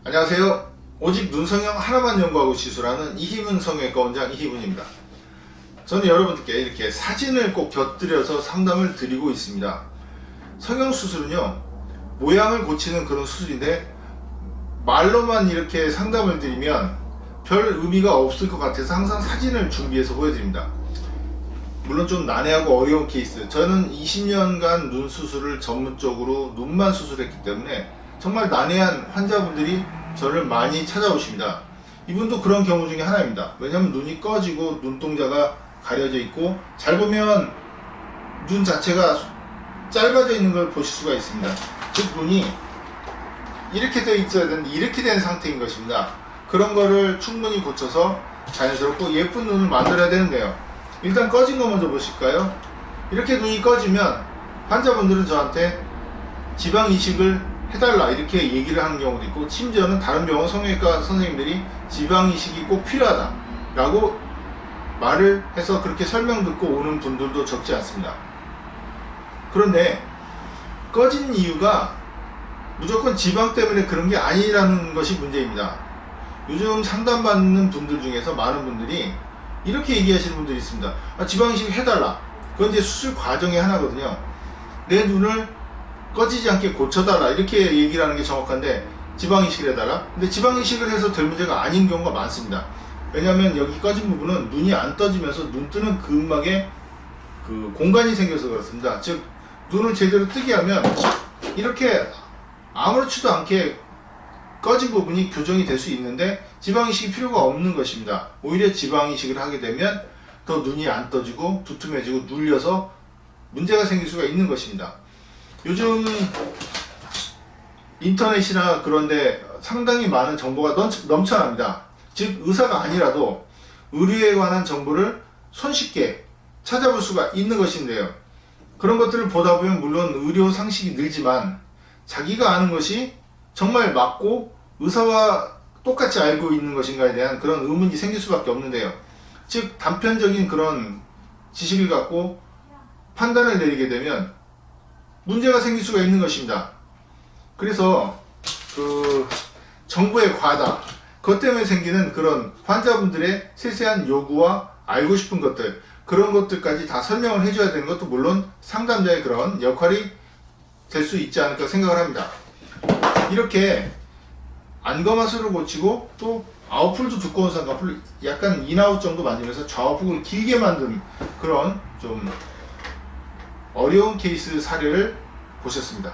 안녕하세요. 오직 눈성형 하나만 연구하고 시술하는 이희문 성형외과 원장 이희문입니다. 저는 여러분들께 이렇게 사진을 꼭 곁들여서 상담을 드리고 있습니다. 성형수술은요, 모양을 고치는 그런 수술인데 말로만 이렇게 상담을 드리면 별 의미가 없을 것 같아서 항상 사진을 준비해서 보여드립니다. 물론 좀 난해하고 어려운 케이스, 저는 20년간 눈 수술을 전문적으로 눈만 수술했기 때문에 정말 난해한 환자분들이 저를 많이 찾아오십니다. 이분도 그런 경우 중에 하나입니다. 왜냐하면 눈이 꺼지고 눈동자가 가려져 있고, 잘 보면 눈 자체가 짧아져 있는 걸 보실 수가 있습니다. 즉 눈이 이렇게 되어 있어야 되는데 이렇게 된 상태인 것입니다. 그런 거를 충분히 고쳐서 자연스럽고 예쁜 눈을 만들어야 되는데요. 일단 꺼진 거 먼저 보실까요? 이렇게 눈이 꺼지면 환자분들은 저한테 지방 이식을 해달라 이렇게 얘기를 하는 경우도 있고, 심지어는 다른 병원 성형외과 선생님들이 지방 이식이 꼭 필요하다 라고 말을 해서 그렇게 설명 듣고 오는 분들도 적지 않습니다. 그런데 꺼진 이유가 무조건 지방 때문에 그런 게 아니라는 것이 문제입니다. 요즘 상담받는 분들 중에서 많은 분들이 이렇게 얘기하시는 분들이 있습니다. 지방 이식 해달라. 그건 이제 수술 과정의 하나거든요. 내 눈을 꺼지지 않게 고쳐달라 이렇게 얘기를 하는 게 정확한데, 지방 이식을 해달라? 근데 지방 이식을 해서 될 문제가 아닌 경우가 많습니다. 왜냐하면 여기 꺼진 부분은 눈이 안 떠지면서 눈 뜨는 근막에 그 공간이 생겨서 그렇습니다. 즉 눈을 제대로 뜨게 하면 이렇게 아무렇지도 않게 꺼진 부분이 교정이 될 수 있는데 지방 이식이 필요가 없는 것입니다. 오히려 지방 이식을 하게 되면 더 눈이 안 떠지고 두툼해지고 눌려서 문제가 생길 수가 있는 것입니다. 요즘 인터넷이나 그런데 상당히 많은 정보가 넘쳐납니다. 즉 의사가 아니라도 의료에 관한 정보를 손쉽게 찾아볼 수가 있는 것인데요. 그런 것들을 보다 보면 물론 의료 상식이 늘지만 자기가 아는 것이 정말 맞고 의사와 똑같이 알고 있는 것인가에 대한 그런 의문이 생길 수밖에 없는데요. 즉 단편적인 그런 지식을 갖고 판단을 내리게 되면 문제가 생길 수가 있는 것입니다. 그래서 그 정보의 과다, 그것 때문에 생기는 그런 환자분들의 세세한 요구와 알고 싶은 것들, 그런 것들까지 다 설명을 해줘야 되는 것도 물론 상담자의 그런 역할이 될 수 있지 않을까 생각을 합니다. 이렇게 안검하수를 고치고 또 아웃풀도 두꺼운 쌍꺼풀 약간 인아웃 정도 만들면서 좌우폭을 길게 만든 그런 좀 어려운 케이스 사례를 보셨습니다.